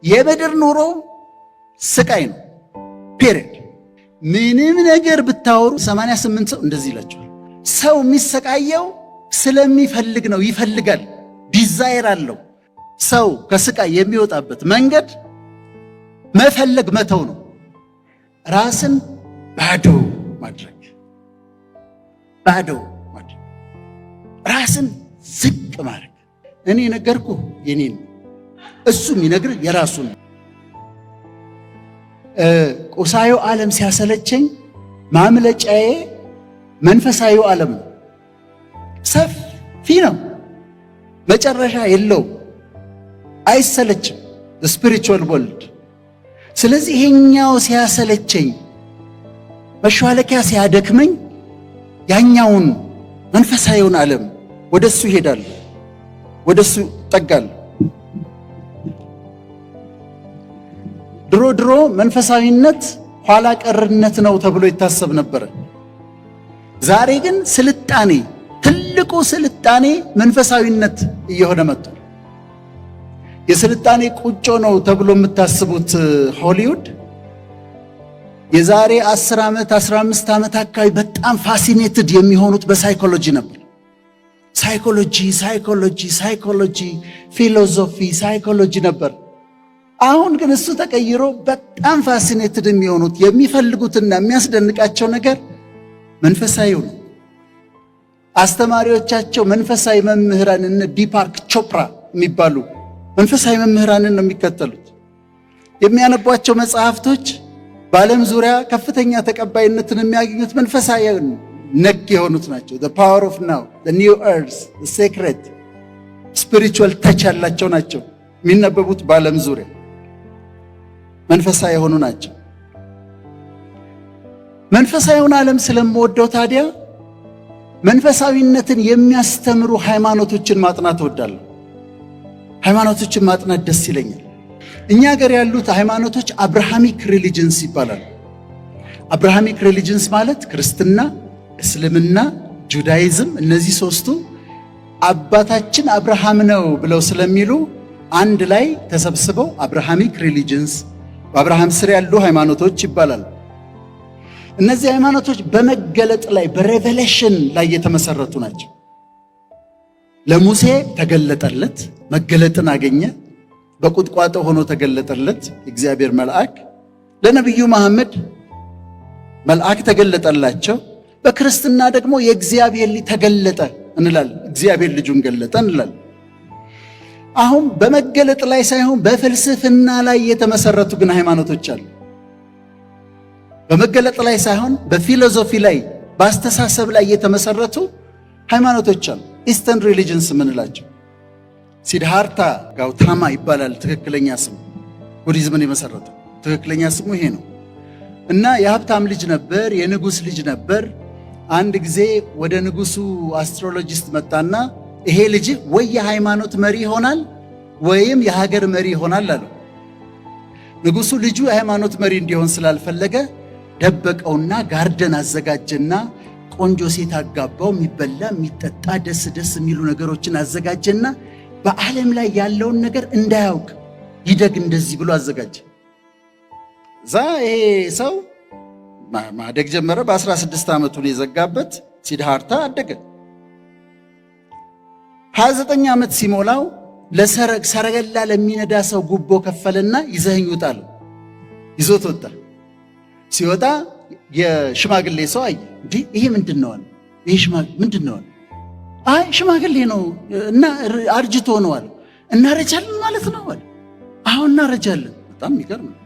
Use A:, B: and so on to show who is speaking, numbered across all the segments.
A: የምድር ኑሮ ስቃይ ነው ፔሪድ። ምንም ነገር ብታወሩ 88 ሰው እንደዚህ ይላቸዋል። ሰው የሚሰቃየው ስለሚፈልግ ነው። ይፈልጋል፣ ዲዛይር አለው። ሰው ከስቃይ የሚወጣበት መንገድ መፈለግ መተው ነው። ራስን ባዶ ማድረግ፣ ራስን ዝቅ ማድረግ። እኔ ነገርኩ የኔን፣ እሱም ይነግር የራሱን። ቁሳዩ ዓለም ሲያሰለቸኝ ማምለጫዬ መንፈሳዊ ዓለም ነው። ሰፊ ነው፣ መጨረሻ የለውም፣ አይሰለችም ስፒሪቹዋል ወርልድ። ስለዚህ ይሄኛው ሲያሰለቸኝ፣ መሿለኪያ ሲያደክመኝ ያኛውን መንፈሳዊውን ዓለም ወደሱ ይሄዳል፣ ወደሱ ጠጋል። ድሮ መንፈሳዊነት ኋላ ቀርነት ነው ተብሎ ይታሰብ ነበር። ዛሬ ግን ስልጣኔ፣ ትልቁ ስልጣኔ መንፈሳዊነት እየሆነ መጥቷል። የስልጣኔ ቁጮ ነው ተብሎ የምታስቡት ሆሊውድ የዛሬ 10 ዓመት 15 ዓመት አካባቢ በጣም ፋሲኔትድ የሚሆኑት በሳይኮሎጂ ነበር። ሳይኮሎጂ፣ ፊሎሶፊ፣ ሳይኮሎጂ ነበር። አሁን ግን እሱ ተቀይሮ በጣም ፋሲኔትድ የሚሆኑት የሚፈልጉትና የሚያስደንቃቸው ነገር መንፈሳዊው ነው። አስተማሪዎቻቸው መንፈሳዊ መምህራን እነ ዲፓክ ቾፕራ የሚባሉ መንፈሳዊ መምህራንን ነው የሚከተሉት። የሚያነቧቸው መጽሐፍቶች በዓለም ዙሪያ ከፍተኛ ተቀባይነትን የሚያገኙት መንፈሳዊ ነክ የሆኑት ናቸው። the power of now, the new earth, the secret, spiritual touch ያላቸው ናቸው የሚነበቡት በዓለም ዙሪያ መንፈሳዊ የሆኑ ናቸው። መንፈሳዊውን ዓለም ስለምወደው ታዲያ መንፈሳዊነትን የሚያስተምሩ ሃይማኖቶችን ማጥናት እወዳለሁ። ሃይማኖቶችን ማጥናት ደስ ይለኛል። እኛ ሀገር ያሉት ሃይማኖቶች አብርሃሚክ ሪሊጅንስ ይባላሉ። አብርሃሚክ ሪሊጅንስ ማለት ክርስትና፣ እስልምና፣ ጁዳይዝም፣ እነዚህ ሶስቱ አባታችን አብርሃም ነው ብለው ስለሚሉ አንድ ላይ ተሰብስበው አብርሃሚክ ሪሊጅንስ፣ በአብርሃም ስር ያሉ ሃይማኖቶች ይባላል። እነዚህ ሃይማኖቶች በመገለጥ ላይ በሬቨሌሽን ላይ የተመሰረቱ ናቸው። ለሙሴ ተገለጠለት፣ መገለጥን አገኘ። በቁጥቋጦ ሆኖ ተገለጠለት እግዚአብሔር መልአክ። ለነቢዩ መሐመድ መልአክ ተገለጠላቸው። በክርስትና ደግሞ የእግዚአብሔር ልጅ ተገለጠ እንላለን። እግዚአብሔር ልጁን ገለጠ እንላለን። አሁን በመገለጥ ላይ ሳይሆን በፍልስፍና ላይ የተመሰረቱ ግን ሃይማኖቶች አሉ። በመገለጥ ላይ ሳይሆን በፊሎሶፊ ላይ፣ በአስተሳሰብ ላይ የተመሰረቱ ሃይማኖቶች አሉ። ኢስተርን ሪሊጅንስ የምንላቸው ሲድሃርታ ጋውታማ ይባላል ትክክለኛ ስሙ። ቡዲዝምን የመሰረተው ትክክለኛ ስሙ ይሄ ነው። እና የሀብታም ልጅ ነበር፣ የንጉሥ ልጅ ነበር። አንድ ጊዜ ወደ ንጉሱ አስትሮሎጂስት መጣና ይሄ ልጅ ወይ የሃይማኖት መሪ ይሆናል ወይም የሀገር መሪ ይሆናል አለው። ንጉሱ ልጁ የሃይማኖት መሪ እንዲሆን ስላልፈለገ ደበቀውና ጋርደን አዘጋጀና ቆንጆ ሴት አጋባው። የሚበላ የሚጠጣ ደስ ደስ የሚሉ ነገሮችን አዘጋጀና በዓለም ላይ ያለውን ነገር እንዳያውቅ ይደግ እንደዚህ ብሎ አዘጋጀ። እዛ ይሄ ሰው ማደግ ጀመረ። በ16 ዓመቱ የዘጋበት ሲድሃርታ አደገ። 29 ዓመት ሲሞላው ሰረገላ ለሚነዳ ሰው ጉቦ ከፈለና ይዘኸኝ ውጣ አለው። ይዞት ወጣ። ሲወጣ የሽማግሌ ሰው አየ። እንዲህ ይሄ ምንድን ነው አለ። ይሄ ምንድን ነው አለ። አይ ሽማግሌ ነው እና አርጅቶ ነው አለ። እናረጃለን ማለት ነው አለ። አሁን እናረጃለን። በጣም የሚገርም ነው።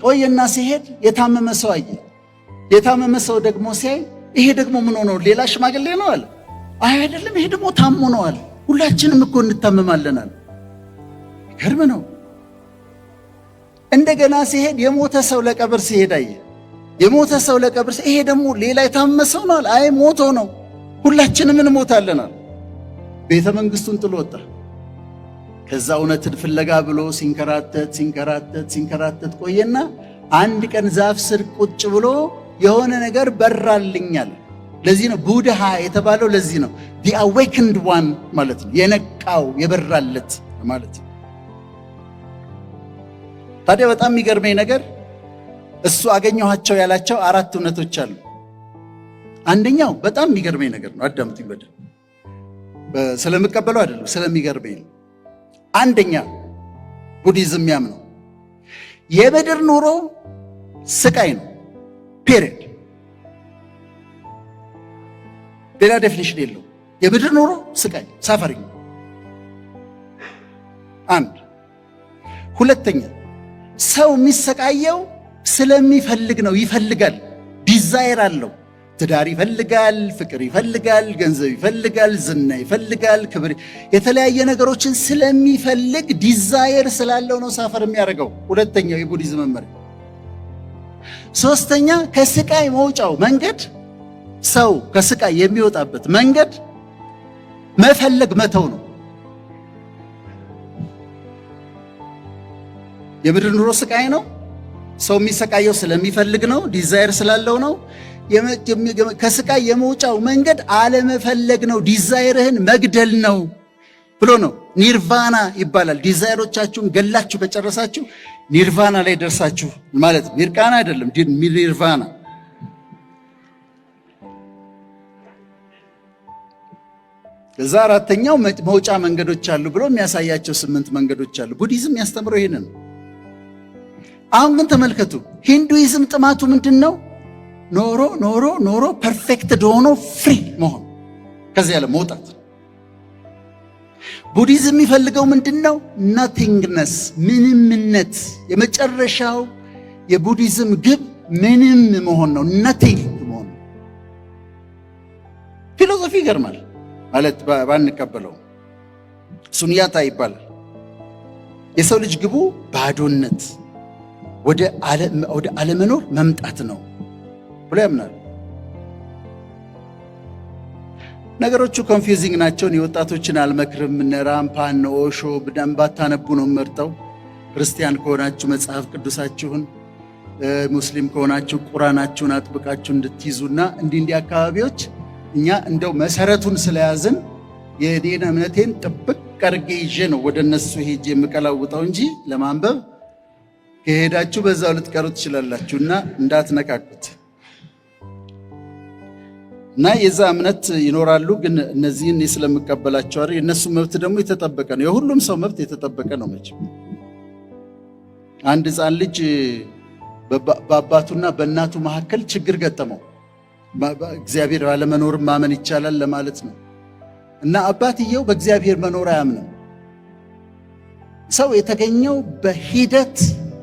A: ቆየና ሲሄድ የታመመ ሰው አየ። የታመመ ሰው ደግሞ ሲያይ ይሄ ደግሞ ምን ሆኖ ሌላ ሽማግሌ ነው አለ። አይ አይደለም፣ ይሄ ደግሞ ታሞ ነው አለ። ሁላችንም እኮ እንታመማለን አለ። ይገርም ነው። እንደገና ሲሄድ የሞተ ሰው ለቀብር ሲሄድ አየ። የሞተ ሰው ለቀብር ይሄ ደግሞ ሌላ የታመመ ሰው ነው አለ። አይ ሞቶ ነው፣ ሁላችንም እንሞታለን አለ። ቤተ መንግስቱን ጥሎ ወጣ። ከዛ እውነትን ፍለጋ ብሎ ሲንከራተት ቆየና አንድ ቀን ዛፍ ስር ቁጭ ብሎ የሆነ ነገር በራልኛል። ለዚህ ነው ቡድሃ የተባለው። ለዚህ ነው the awakened one ማለት ነው፣ የነቃው የበራለት ማለት ነው። ታዲያ በጣም የሚገርመኝ ነገር እሱ አገኘኋቸው ያላቸው 4 እውነቶች አሉ። አንደኛው በጣም የሚገርመኝ ነገር ነው። አዳምጡኝ በደንብ። ስለምቀበለው አይደለም፣ ስለሚገርመኝ ነው። አንደኛ ቡዲዝም ያምነው የምድር ኑሮ ስቃይ ነው። ፔሪድ። ሌላ ዴፊኒሽን የለው። የምድር ኑሮ ስቃይ ሳፈሪንግ። አንድ። ሁለተኛ ሰው የሚሰቃየው ስለሚፈልግ ነው። ይፈልጋል፣ ዲዛይር አለው። ትዳር ይፈልጋል፣ ፍቅር ይፈልጋል፣ ገንዘብ ይፈልጋል፣ ዝና ይፈልጋል፣ ክብር፣ የተለያየ ነገሮችን ስለሚፈልግ ዲዛይር ስላለው ነው ሳፈር የሚያደርገው። ሁለተኛው የቡዲዝም መመሪያ። ሶስተኛ ከስቃይ መውጫው መንገድ፣ ሰው ከስቃይ የሚወጣበት መንገድ መፈለግ መተው ነው። የምድር ኑሮ ስቃይ ነው። ሰው የሚሰቃየው ስለሚፈልግ ነው፣ ዲዛይር ስላለው ነው። ከስቃይ የመውጫው መንገድ አለመፈለግ ነው፣ ዲዛይርህን መግደል ነው ብሎ ነው። ኒርቫና ይባላል። ዲዛይሮቻችሁን ገላችሁ ከጨረሳችሁ ኒርቫና ላይ ደርሳችሁ ማለት ነው። ሚርቃና አይደለም፣ ኒርቫና። ከዛ አራተኛው መውጫ መንገዶች አሉ ብሎ የሚያሳያቸው 8 መንገዶች አሉ። ቡዲዝም ያስተምረው ይሄንን ነው። አሁን ግን ተመልከቱ፣ ሂንዱይዝም ጥማቱ ምንድን ነው? ኖሮ ኖሮ ኖሮ ፐርፌክትድ ሆኖ ፍሪ መሆን፣ ከዚህ ያለ መውጣት። ቡዲዝም የሚፈልገው ምንድን ነው? ናቲንግነስ፣ ምንምነት። የመጨረሻው የቡዲዝም ግብ ምንም መሆን ነው፣ ናቲንግ መሆን። ፊሎሶፊ ይገርማል ማለት ባንቀበለው፣ ሱንያታ ይባላል። የሰው ልጅ ግቡ ባዶነት፣ ወደ አለመኖር መምጣት ነው ብሎ ያምናል። ነገሮቹ ኮንፊውዚንግ ናቸው። የወጣቶችን አልመክርም። እነ ራምፓን ኦሾ በደንብ ባታነቡ ነው መርጠው። ክርስቲያን ከሆናችሁ መጽሐፍ ቅዱሳችሁን፣ ሙስሊም ከሆናችሁ ቁርአናችሁን አጥብቃችሁ እንድትይዙና እንዲህ አካባቢዎች እኛ እንደው መሰረቱን ስለያዝን የኔን እምነቴን ጥብቅ አድርጌ ይዤ ነው ወደ እነሱ ሄጄ የምቀላውጠው እንጂ ለማንበብ ከሄዳችሁ በዛው ልትቀሩ ትችላላችሁና እንዳትነካኩት። እና የዛ እምነት ይኖራሉ። ግን እነዚህን ስለምቀበላቸው አይደል፣ የነሱ መብት ደግሞ የተጠበቀ ነው። የሁሉም ሰው መብት የተጠበቀ ነው። መቼም አንድ ሕፃን ልጅ በአባቱና በእናቱ መካከል ችግር ገጠመው። እግዚአብሔር ባለመኖር ማመን ይቻላል ለማለት ነው። እና አባትየው በእግዚአብሔር መኖር አያምንም። ሰው የተገኘው በሂደት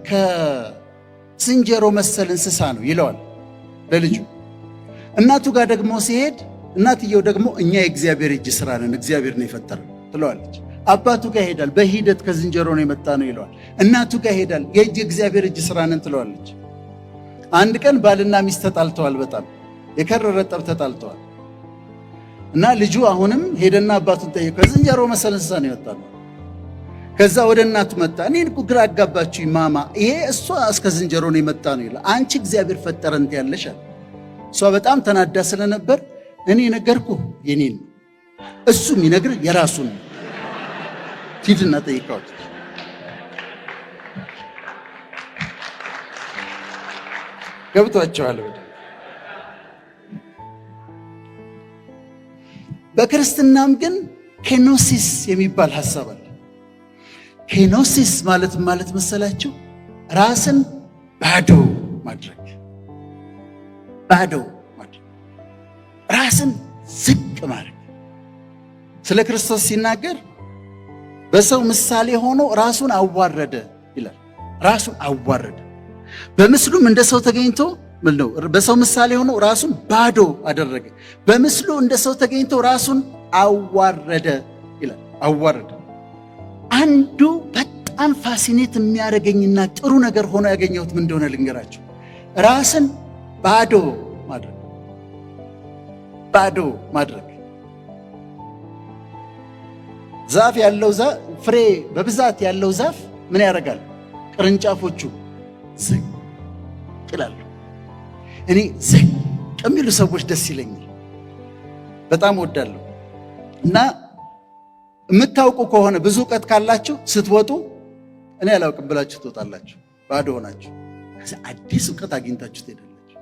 A: ከዝንጀሮ መሰል እንስሳ ነው ይለዋል ለልጁ። እናቱ ጋር ደግሞ ሲሄድ እናትየው ደግሞ እኛ የእግዚአብሔር እጅ ስራ ነን፣ እግዚአብሔር ነው የፈጠረን ትለዋለች። አባቱ ጋር ይሄዳል፣ በሂደት ከዝንጀሮ ነው የመጣ ነው ይለዋል። እናቱ ጋር ይሄዳል፣ የእግዚአብሔር እጅ ስራ ነን ትለዋለች። አንድ ቀን ባልና ሚስት ተጣልተዋል፣ በጣም የከረረ ጠብ ተጣልተዋል። እና ልጁ አሁንም ሄደና አባቱን ጠየቀ። ከዝንጀሮ መሰል እንስሳ ነው የወጣ ነው። ከዛ ወደ እናቱ መጣ። እኔን እኮ ግራ አጋባችሁ ማማ፣ ይሄ እሷ እስከ ዝንጀሮ ነው የመጣ ነው ይላል። አንቺ እግዚአብሔር ፈጠረን ያለሽ አለ። እሷ በጣም ተናዳ ስለነበር እኔ ነገርኩ የኔን፣ እሱ የሚነግር የራሱን ሂድና ጠይቀው። ገብቷቸዋል። በክርስትናም ግን ኬኖሲስ የሚባል ሐሳብ አለ። ኬኖሲስ ማለት መሰላችሁ? ራስን ባዶ ማድረግ፣ ባዶ ማድረግ፣ ራስን ዝቅ ማድረግ። ስለ ክርስቶስ ሲናገር በሰው ምሳሌ ሆኖ ራሱን አዋረደ ይላል። ራሱን አዋረደ፣ በምስሉም እንደ ሰው ተገኝቶ ነው። በሰው ምሳሌ ሆኖ ራሱን ባዶ አደረገ፣ በምስሉ እንደ ሰው ተገኝቶ ራሱን አዋረደ ይላል። አዋረደ። አንዱ በጣም ፋሲኔት የሚያደርገኝና ጥሩ ነገር ሆኖ ያገኘሁት ምን እንደሆነ ልንገራችሁ። ራስን ባዶ ማድረግ፣ ባዶ ማድረግ። ዛፍ ያለው ፍሬ በብዛት ያለው ዛፍ ምን ያደርጋል? ቅርንጫፎቹ ዝቅ ይላሉ። እኔ ዝቅ የሚሉ ሰዎች ደስ ይለኛል፣ በጣም ወዳለሁ። እና የምታውቁ ከሆነ ብዙ እውቀት ካላችሁ ስትወጡ እኔ አላውቅም ብላችሁ ትወጣላችሁ። ባዶ ሆናችሁ አዲስ እውቀት አግኝታችሁ ትሄዳላችሁ።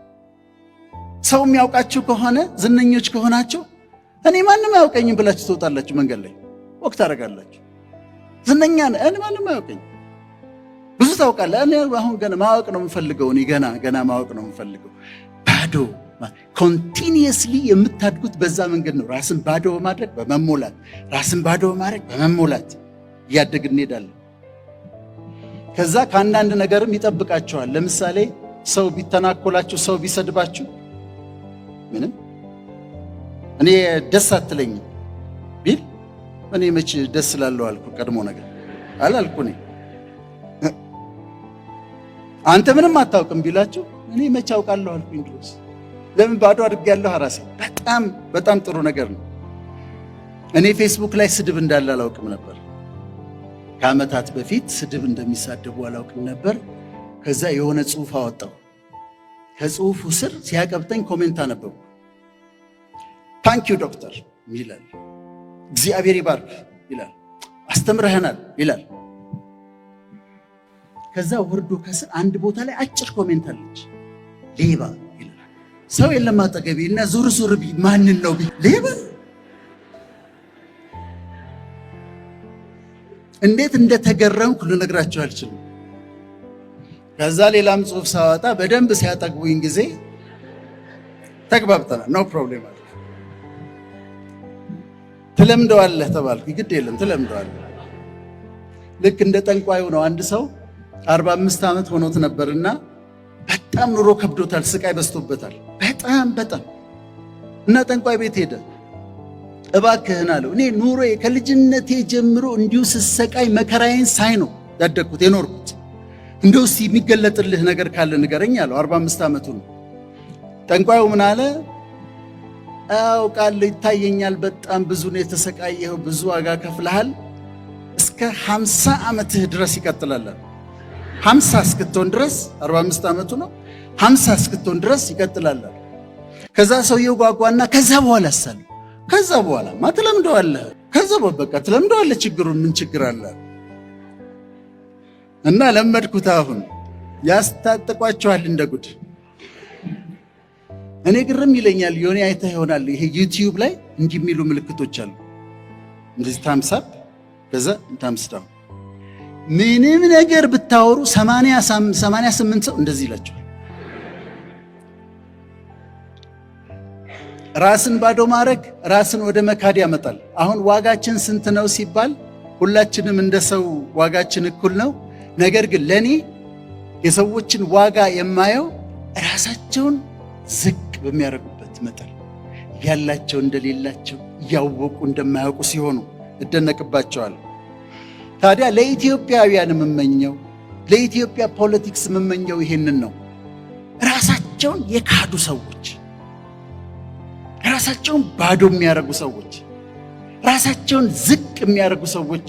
A: ሰው የሚያውቃችሁ ከሆነ ዝነኞች ከሆናችሁ እኔ ማንም አያውቀኝም ብላችሁ ትወጣላችሁ። መንገድ ላይ ወቅ ታደርጋላችሁ። ዝነኛ እኔ ማንም አያውቀኝም። ብዙ ታውቃለህ። እኔ አሁን ገና ማወቅ ነው የምፈልገው። እኔ ገና ማወቅ ነው የምፈልገው። ባዶ ኮንቲኒየስሊ የምታድጉት በዛ መንገድ ነው። ራስን ባዶ በማድረግ በመሞላት፣ ራስን ባዶ በማድረግ በመሞላት እያደግን እንሄዳለን። ከዛ ከአንዳንድ ነገርም ይጠብቃቸዋል። ለምሳሌ ሰው ቢተናኮላችሁ፣ ሰው ቢሰድባችሁ ምንም እኔ ደስ አትለኝም ቢል እኔ መች ደስ ላለው አልኩ። ቀድሞ ነገር አላልኩ። እኔ አንተ ምንም አታውቅም ቢላችሁ እኔ መች አውቃለሁ አልኩኝ። ድሮስ ለምን ባዶ አድርጌያለሁ ራሴ። በጣም ጥሩ ነገር ነው። እኔ ፌስቡክ ላይ ስድብ እንዳለ አላውቅም ነበር። ከዓመታት በፊት ስድብ እንደሚሳደቡ አላውቅም ነበር። ከዛ የሆነ ጽሑፍ አወጣው። ከጽሑፉ ስር ሲያቀብጠኝ ኮሜንት አነበብኩ። ታንኪዩ ዶክተር ይላል፣ እግዚአብሔር ይባርክ ይላል፣ አስተምረህናል ይላል። ከዛ ወርዶ ከስር አንድ ቦታ ላይ አጭር ኮሜንት አለች፣ ሌባ ይላል። ሰው የለም አጠገቤ እና ዙር ቢ ማንን ነው ሌባ? እንዴት እንደተገረምኩ ልነግራችሁ አልችልም። ከዛ ሌላም ጽሑፍ ሳወጣ በደንብ ሲያጠግቡኝ ጊዜ ተግባብተናል። ኖ ፕሮብሌም አለ። ትለምደዋለህ ተባልኩ። ግድ የለም ትለምደዋለህ። ልክ እንደ ጠንቋዩ ነው። አንድ ሰው 45 ዓመት ሆኖት ነበርና በጣም ኑሮ ከብዶታል፣ ስቃይ በዝቶበታል በጣም እና ጠንቋይ ቤት ሄደ። እባክህን አለው፣ እኔ ኑሮዬ ከልጅነቴ ጀምሮ እንዲሁ ስሰቃይ መከራዬን ሳይ ነው ያደግኩት የኖርኩት። እንደው እስቲ የሚገለጥልህ ነገር ካለ ንገረኝ አለው። 45 ዓመቱ ነው። ጠንቋዩ ምን አለ? አውቃለሁ፣ ይታየኛል፣ በጣም ብዙ ነው የተሰቃየኸው፣ ብዙ ዋጋ ከፍለሃል፣ እስከ 50 ዓመትህ ድረስ ይቀጥላል። 50 እስክትሆን ድረስ 45 ዓመቱ ነው። 50 እስክትሆን ድረስ ይቀጥላል። ከዛ ሰውየው ጓጓና ከዛ በኋላ አሳለ ከዛ በኋላማ ትለምደዋለህ። ከዛ በቃ ትለምደዋለህ። ችግሩን ምን ችግር አለ? እና ለመድኩት። አሁን ያስታጥቋቸዋል እንደ ጉድ። እኔ ግርም ይለኛል። የሆነ አይተህ ይሆናል ይሄ ዩቲዩብ ላይ እንዲህ የሚሉ ምልክቶች አሉ። እንደዚህ ታምሳፕ ከዛ ታምስታው ምንም ነገር ብታወሩ 88 ሰው እንደዚህ ይላቸዋል። ራስን ባዶ ማድረግ ራስን ወደ መካድ ያመጣል። አሁን ዋጋችን ስንት ነው ሲባል ሁላችንም እንደ ሰው ዋጋችን እኩል ነው። ነገር ግን ለኔ የሰዎችን ዋጋ የማየው ራሳቸውን ዝቅ በሚያደርጉበት መጠን፣ ያላቸው እንደሌላቸው እያወቁ እንደማያውቁ ሲሆኑ እደነቅባቸዋለሁ። ታዲያ ለኢትዮጵያውያን የምመኘው፣ ለኢትዮጵያ ፖለቲክስ የምመኘው ይሄንን ነው። ራሳቸውን የካዱ ሰዎች፣ ራሳቸውን ባዶ የሚያደርጉ ሰዎች፣ ራሳቸውን ዝቅ የሚያደርጉ ሰዎች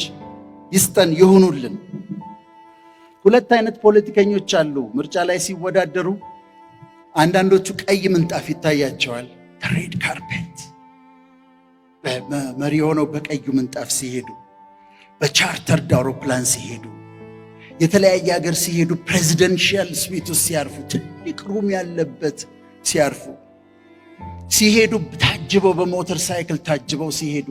A: ይስጠን፣ ይሁኑልን። ሁለት አይነት ፖለቲከኞች አሉ ምርጫ ላይ ሲወዳደሩ። አንዳንዶቹ ቀይ ምንጣፍ ይታያቸዋል፣ ሬድ ካርፔት፣ መሪ ሆነው በቀዩ ምንጣፍ ሲሄዱ፣ በቻርተርድ አውሮፕላን ሲሄዱ፣ የተለያየ ሀገር ሲሄዱ፣ ፕሬዚደንሻል ስዊት ውስጥ ሲያርፉ፣ ትልቅ ሩም ያለበት ሲያርፉ ሲሄዱ፣ ታጅበው በሞተር ሳይክል ታጅበው ሲሄዱ፣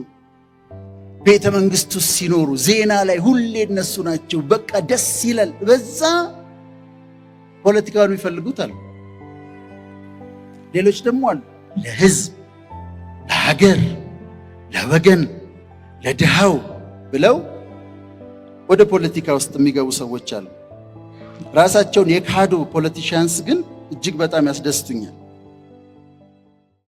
A: ቤተ መንግስት ውስጥ ሲኖሩ፣ ዜና ላይ ሁሌ እነሱ ናቸው። በቃ ደስ ይላል። በዛ ፖለቲካውን ይፈልጉታል። ሌሎች ደግሞ አሉ ለህዝብ፣ ለሀገር፣ ለወገን፣ ለድሃው ብለው ወደ ፖለቲካ ውስጥ የሚገቡ ሰዎች አሉ። ራሳቸውን የካዱ ፖለቲሽያንስ ግን እጅግ በጣም ያስደስቱኛል።